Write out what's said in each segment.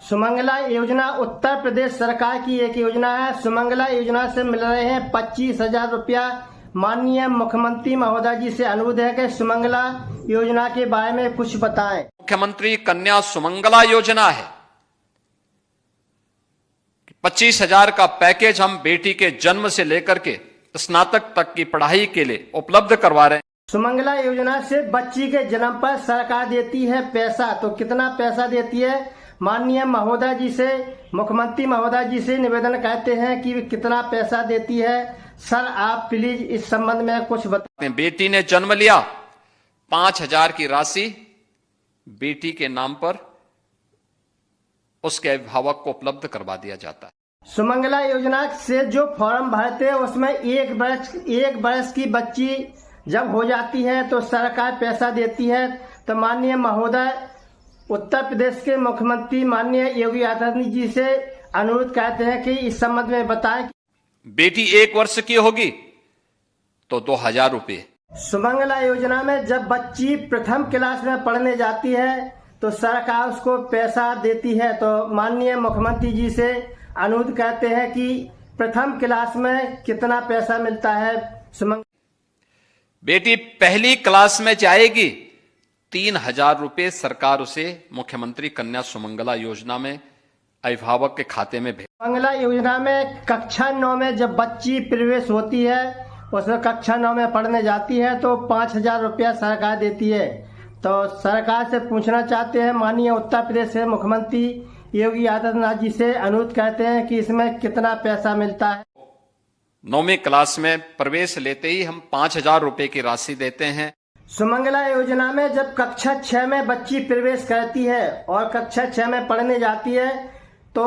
सुमंगला योजना उत्तर प्रदेश सरकार की एक योजना है। सुमंगला योजना से मिल रहे हैं 25,000 रुपया। माननीय मुख्यमंत्री महोदय जी से अनुरोध है कि सुमंगला योजना के बारे में कुछ बताएं। मुख्यमंत्री कन्या सुमंगला योजना है। 25,000 का पैकेज हम बेटी के जन्म से लेकर के स्नातक तक की पढ़ाई के लिए उपलब्ध करवा रहे हैं। सुमंगला योजना से बच्ची के जन्म पर सरकार देती है पैसा, तो कितना पैसा देती है? माननीय महोदय जी से, मुख्यमंत्री महोदय जी से निवेदन करते हैं कि कितना पैसा देती है। सर आप प्लीज इस संबंध में कुछ बताएं। बेटी ने जन्म लिया, 5,000 की राशि बेटी के नाम पर उसके अभिभावक को उपलब्ध करवा दिया जाता है। सुमंगला योजना से जो फॉर्म भरते हैं उसमें एक वर्ष की बच्ची जब हो जाती है तो सरकार पैसा देती है। तो माननीय महोदय उत्तर प्रदेश के मुख्यमंत्री माननीय योगी आदित्यनाथ जी से अनुरोध करते हैं कि इस संबंध में बताएं। बेटी 1 वर्ष की होगी तो 2,000 रुपये। सुमंगला योजना में जब बच्ची प्रथम क्लास में पढ़ने जाती है तो सरकार उसको पैसा देती है। तो माननीय मुख्यमंत्री जी से अनुरोध करते हैं कि प्रथम क्लास में कितना पैसा मिलता है। बेटी पहली क्लास में जाएगी, 3,000 रुपये सरकार उसे मुख्यमंत्री कन्या सुमंगला योजना में अभिभावक के खाते में भेज। सुमंगला योजना में कक्षा 9 में जब बच्ची प्रवेश होती है, उसमें कक्षा 9 में पढ़ने जाती है तो 5,000 रुपया सरकार देती है। तो सरकार से पूछना चाहते हैं, माननीय उत्तर प्रदेश से मुख्यमंत्री योगी आदित्यनाथ जी से अनुरोध करते हैं कि इसमें कितना पैसा मिलता है। 9वीं क्लास में प्रवेश लेते ही हम 5,000 रुपये की राशि देते हैं। सुमंगला योजना में जब कक्षा 6 में बच्ची प्रवेश करती है और कक्षा 6 में पढ़ने जाती है तो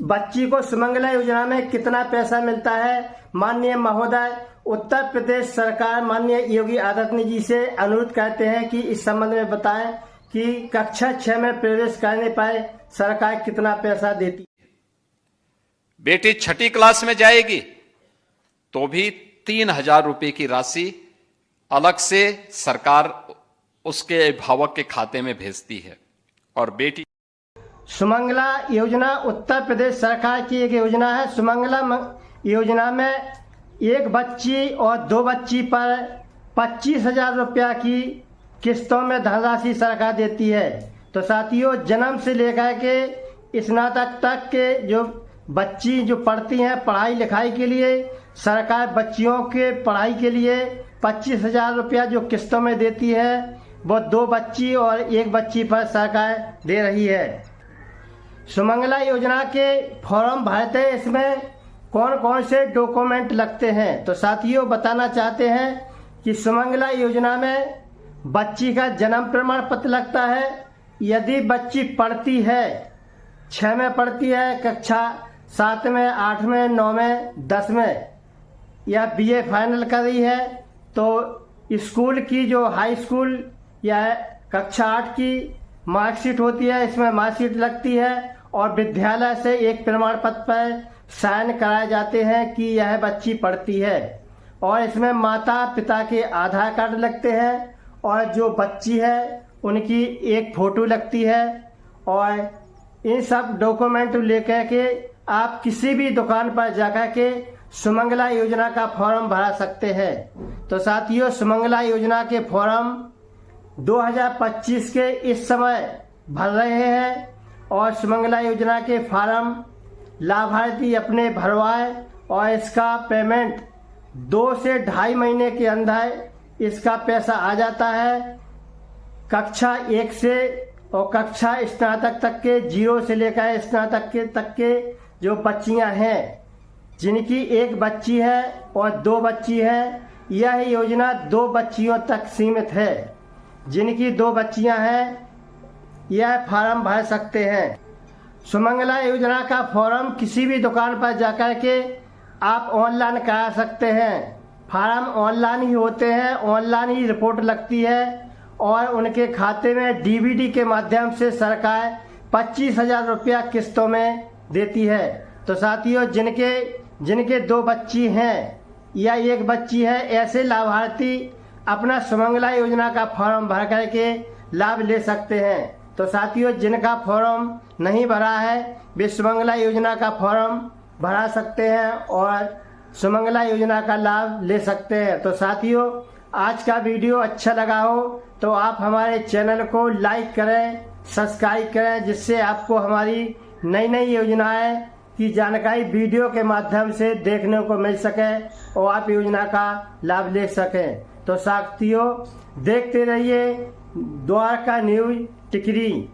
बच्ची को सुमंगला योजना में कितना पैसा मिलता है? माननीय महोदय उत्तर प्रदेश सरकार माननीय योगी आदित्यनाथ जी से अनुरोध करते हैं कि इस संबंध में बताएं कि कक्षा 6 में प्रवेश करने पर सरकार कितना पैसा देती है। बेटी 6ठी क्लास में जाएगी तो भी 3,000 रुपये की राशि अलग से सरकार उसके अभिभावक के खाते में भेजती है। और बेटी सुमंगला योजना उत्तर प्रदेश सरकार की एक योजना है। सुमंगला योजना में एक बच्ची और 2 बच्ची पर 25,000 रुपया की किस्तों में धनराशि सरकार देती है। तो साथियों, जन्म से लेकर के स्नातक तक के जो बच्ची जो पढ़ती हैं पढ़ाई लिखाई के लिए, सरकार बच्चियों के पढ़ाई के लिए 25,000 रुपया जो किस्तों में देती है वो 2 बच्ची और 1 बच्ची पर सरकार दे रही है। सुमंगला योजना के फॉर्म भरते इसमें कौन कौन से डॉक्यूमेंट लगते हैं? तो साथियों बताना चाहते हैं कि सुमंगला योजना में बच्ची का जन्म प्रमाण पत्र लगता है। यदि बच्ची पढ़ती है, 6 में पढ़ती है, कक्षा 7 में, 8 में, 9 में, 10 में या BA फाइनल कर रही है तो स्कूल की जो हाई स्कूल या कक्षा 8 की मार्कशीट होती है, इसमें मार्कशीट लगती है और विद्यालय से एक प्रमाण पत्र पर साइन कराए जाते हैं कि यह बच्ची पढ़ती है। और इसमें माता पिता के आधार कार्ड लगते हैं और जो बच्ची है उनकी एक फोटो लगती है। और इन सब डॉक्यूमेंट लेकर के आप किसी भी दुकान पर जाकर के सुमंगला योजना का फॉर्म भरा सकते हैं। तो साथियों, सुमंगला योजना के फॉर्म 2025 के इस समय भर रहे हैं और सुमंगला योजना के फॉर्म लाभार्थी अपने भरवाए और इसका पेमेंट 2 से 2.5 महीने के अंदर इसका पैसा आ जाता है। कक्षा 1 से और कक्षा स्नातक तक के 0 से लेकर स्नातक तक के जो बच्चियां हैं, जिनकी 1 बच्ची है और 2 बच्ची है, यह योजना 2 बच्चियों तक सीमित है। जिनकी 2 बच्चियां हैं यह फॉर्म भर सकते हैं। सुमंगला योजना का फॉर्म किसी भी दुकान पर जाकर के आप ऑनलाइन करा सकते हैं। फॉर्म ऑनलाइन ही होते हैं, ऑनलाइन ही रिपोर्ट लगती है और उनके खाते में DVD के माध्यम से सरकार 25,000 रुपया किस्तों में देती है। तो साथियों, जिनके 2 बच्ची हैं या 1 बच्ची है, ऐसे लाभार्थी अपना सुमंगला योजना का फॉर्म भर करके लाभ ले सकते हैं। तो साथियों, जिनका फॉर्म नहीं भरा है वे सुमंगला योजना का फॉर्म भरा सकते हैं और सुमंगला योजना का लाभ ले सकते हैं। तो साथियों, आज का वीडियो अच्छा लगा हो तो आप हमारे चैनल को लाइक करें, सब्सक्राइब करें, जिससे आपको हमारी नई नई योजनाएं की जानकारी वीडियो के माध्यम से देखने को मिल सके और आप योजना का लाभ ले सकें। तो साथियों, देखते रहिए द्वारका न्यूज टिकरी।